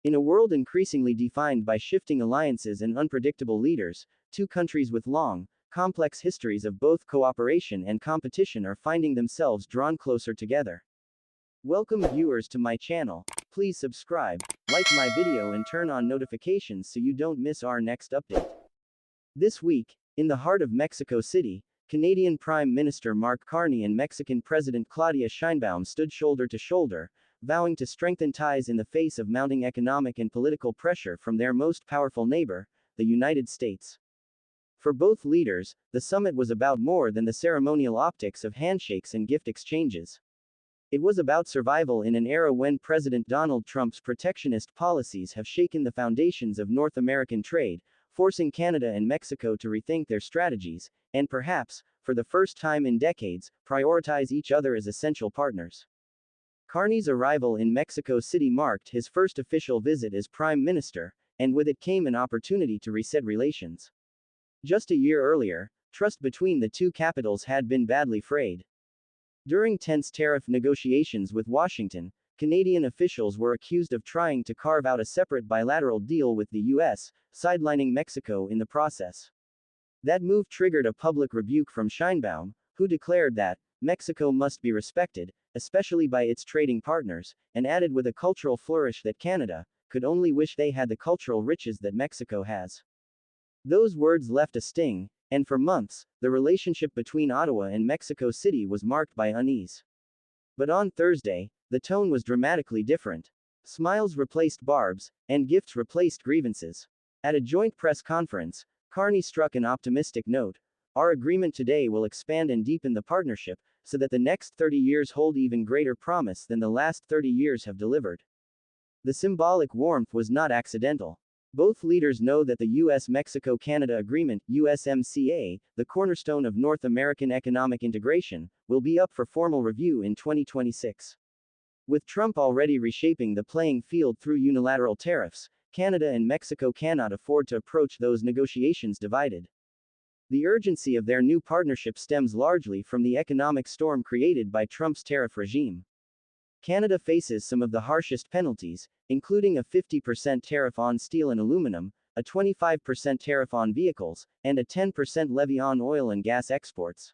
In a world increasingly defined by shifting alliances and unpredictable leaders, two countries with long, complex histories of both cooperation and competition are finding themselves drawn closer together. Welcome viewers to my channel. Please subscribe, like my video and turn on notifications so you don't miss our next update. This week, in the heart of Mexico City, Canadian Prime Minister Mark Carney and Mexican President Claudia Sheinbaum stood shoulder to shoulder, vowing to strengthen ties in the face of mounting economic and political pressure from their most powerful neighbor, the United States. For both leaders, the summit was about more than the ceremonial optics of handshakes and gift exchanges. It was about survival in an era when President Donald Trump's protectionist policies have shaken the foundations of North American trade, forcing Canada and Mexico to rethink their strategies, and perhaps, for the first time in decades, prioritize each other as essential partners. Carney's arrival in Mexico City marked his first official visit as Prime Minister, and with it came an opportunity to reset relations. Just a year earlier, trust between the two capitals had been badly frayed. During tense tariff negotiations with Washington, Canadian officials were accused of trying to carve out a separate bilateral deal with the U.S., sidelining Mexico in the process. That move triggered a public rebuke from Sheinbaum, who declared that Mexico must be respected, especially by its trading partners, and added with a cultural flourish that Canada could only wish they had the cultural riches that Mexico has. Those words left a sting, and for months, the relationship between Ottawa and Mexico City was marked by unease. But on Thursday, the tone was dramatically different. Smiles replaced barbs, and gifts replaced grievances. At a joint press conference, Carney struck an optimistic note. Our agreement today will expand and deepen the partnership, so that the next 30 years hold even greater promise than the last 30 years have delivered. The symbolic warmth was not accidental. Both leaders know that the U.S.-Mexico-Canada Agreement, USMCA, the cornerstone of North American economic integration, will be up for formal review in 2026. With Trump already reshaping the playing field through unilateral tariffs, Canada and Mexico cannot afford to approach those negotiations divided. The urgency of their new partnership stems largely from the economic storm created by Trump's tariff regime. Canada faces some of the harshest penalties, including a 50% tariff on steel and aluminum, a 25% tariff on vehicles, and a 10% levy on oil and gas exports.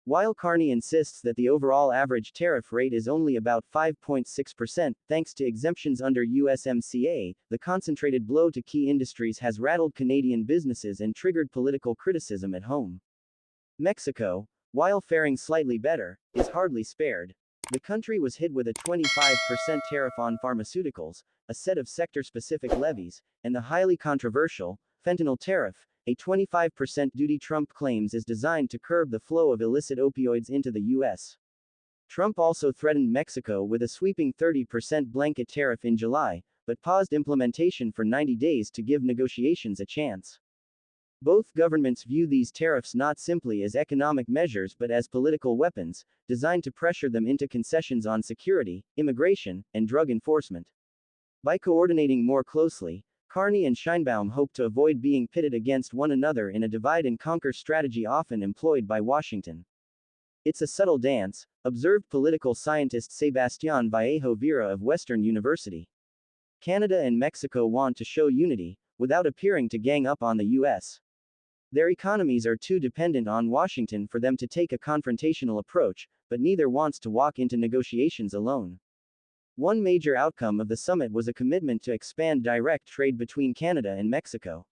While Carney insists that the overall average tariff rate is only about 5.6%, thanks to exemptions under USMCA, the concentrated blow to key industries has rattled Canadian businesses and triggered political criticism at home. Mexico, while faring slightly better, is hardly spared. The country was hit with a 25% tariff on pharmaceuticals, a set of sector-specific levies, and the highly controversial fentanyl tariff, a 25% duty Trump claims is designed to curb the flow of illicit opioids into the U.S. Trump also threatened Mexico with a sweeping 30% blanket tariff in July, but paused implementation for 90 days to give negotiations a chance. Both governments view these tariffs not simply as economic measures but as political weapons, designed to pressure them into concessions on security, immigration, and drug enforcement. By coordinating more closely, Carney and Sheinbaum hope to avoid being pitted against one another in a divide-and-conquer strategy often employed by Washington. It's a subtle dance, observed political scientist Sebastián Vallejo Vera of Western University. Canada and Mexico want to show unity, without appearing to gang up on the U.S. Their economies are too dependent on Washington for them to take a confrontational approach, but neither wants to walk into negotiations alone. One major outcome of the summit was a commitment to expand direct trade between Canada and Mexico.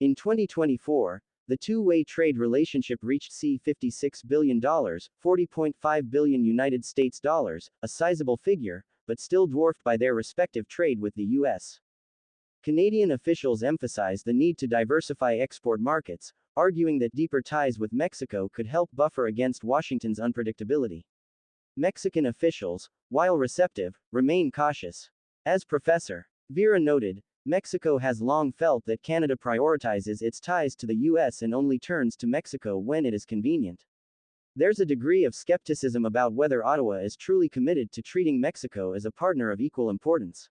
In 2024, the two-way trade relationship reached $56 billion, $40.5 billion United States dollars, a sizable figure, but still dwarfed by their respective trade with the U.S. Canadian officials emphasized the need to diversify export markets, arguing that deeper ties with Mexico could help buffer against Washington's unpredictability. Mexican officials, while receptive, remain cautious. As Professor Vera noted, Mexico has long felt that Canada prioritizes its ties to the U.S. and only turns to Mexico when it is convenient. There's a degree of skepticism about whether Ottawa is truly committed to treating Mexico as a partner of equal importance.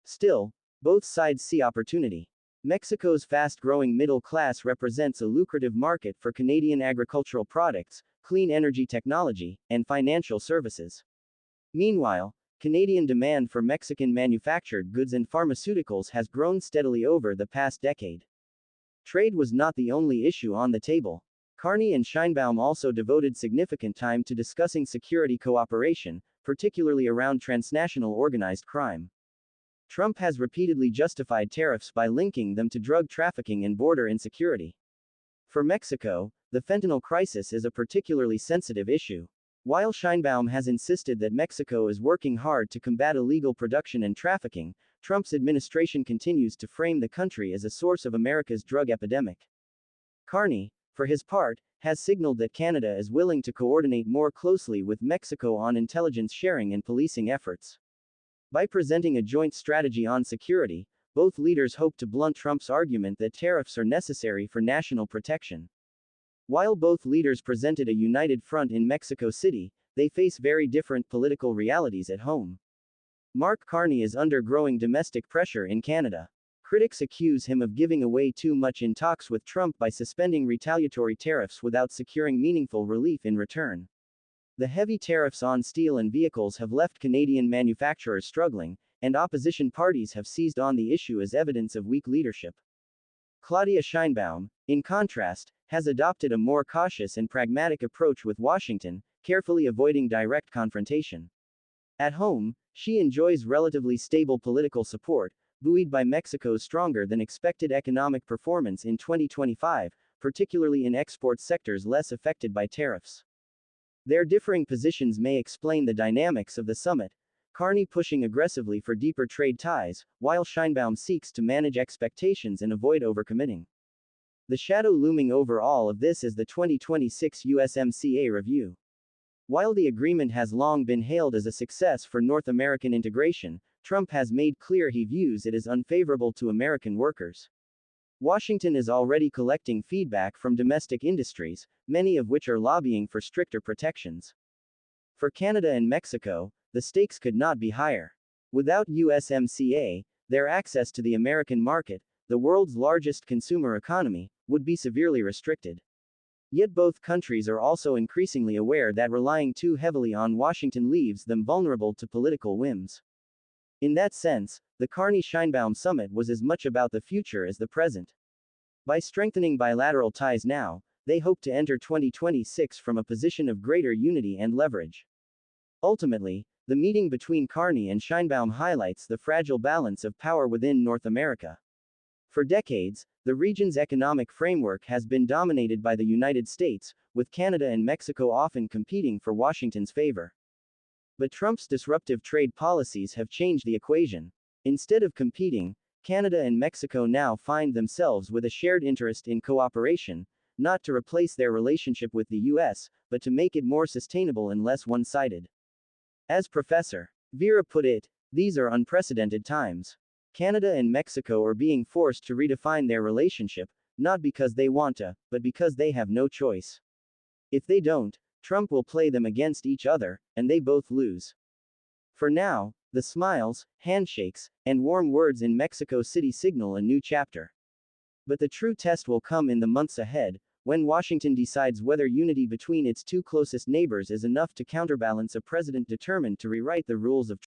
Still, both sides see opportunity. Mexico's fast-growing middle class represents a lucrative market for Canadian agricultural products, clean energy technology, and financial services. Meanwhile, Canadian demand for Mexican manufactured goods and pharmaceuticals has grown steadily over the past decade. Trade was not the only issue on the table. Carney and Sheinbaum also devoted significant time to discussing security cooperation, particularly around transnational organized crime. Trump has repeatedly justified tariffs by linking them to drug trafficking and border insecurity. For Mexico, the fentanyl crisis is a particularly sensitive issue. While Sheinbaum has insisted that Mexico is working hard to combat illegal production and trafficking, Trump's administration continues to frame the country as a source of America's drug epidemic. Carney, for his part, has signaled that Canada is willing to coordinate more closely with Mexico on intelligence sharing and policing efforts. By presenting a joint strategy on security, both leaders hope to blunt Trump's argument that tariffs are necessary for national protection. While both leaders presented a united front in Mexico City, they face very different political realities at home. Mark Carney is under growing domestic pressure in Canada. Critics accuse him of giving away too much in talks with Trump by suspending retaliatory tariffs without securing meaningful relief in return. The heavy tariffs on steel and vehicles have left Canadian manufacturers struggling, and opposition parties have seized on the issue as evidence of weak leadership. Claudia Sheinbaum, in contrast, has adopted a more cautious and pragmatic approach with Washington, carefully avoiding direct confrontation. At home, she enjoys relatively stable political support, buoyed by Mexico's stronger than expected economic performance in 2025, particularly in export sectors less affected by tariffs. Their differing positions may explain the dynamics of the summit, Carney pushing aggressively for deeper trade ties, while Sheinbaum seeks to manage expectations and avoid overcommitting. The shadow looming over all of this is the 2026 USMCA review. While the agreement has long been hailed as a success for North American integration, Trump has made clear he views it as unfavorable to American workers. Washington is already collecting feedback from domestic industries, many of which are lobbying for stricter protections. For Canada and Mexico, the stakes could not be higher. Without USMCA, their access to the American market, the world's largest consumer economy, would be severely restricted. Yet both countries are also increasingly aware that relying too heavily on Washington leaves them vulnerable to political whims. In that sense, the Carney-Sheinbaum summit was as much about the future as the present. By strengthening bilateral ties now, they hope to enter 2026 from a position of greater unity and leverage. Ultimately, the meeting between Carney and Sheinbaum highlights the fragile balance of power within North America. For decades, the region's economic framework has been dominated by the United States, with Canada and Mexico often competing for Washington's favor. But Trump's disruptive trade policies have changed the equation. Instead of competing, Canada and Mexico now find themselves with a shared interest in cooperation, not to replace their relationship with the US, but to make it more sustainable and less one-sided. As Professor Vera put it, these are unprecedented times. Canada and Mexico are being forced to redefine their relationship, not because they want to, but because they have no choice. If they don't, Trump will play them against each other, and they both lose. For now, the smiles, handshakes, and warm words in Mexico City signal a new chapter. But the true test will come in the months ahead, when Washington decides whether unity between its two closest neighbors is enough to counterbalance a president determined to rewrite the rules of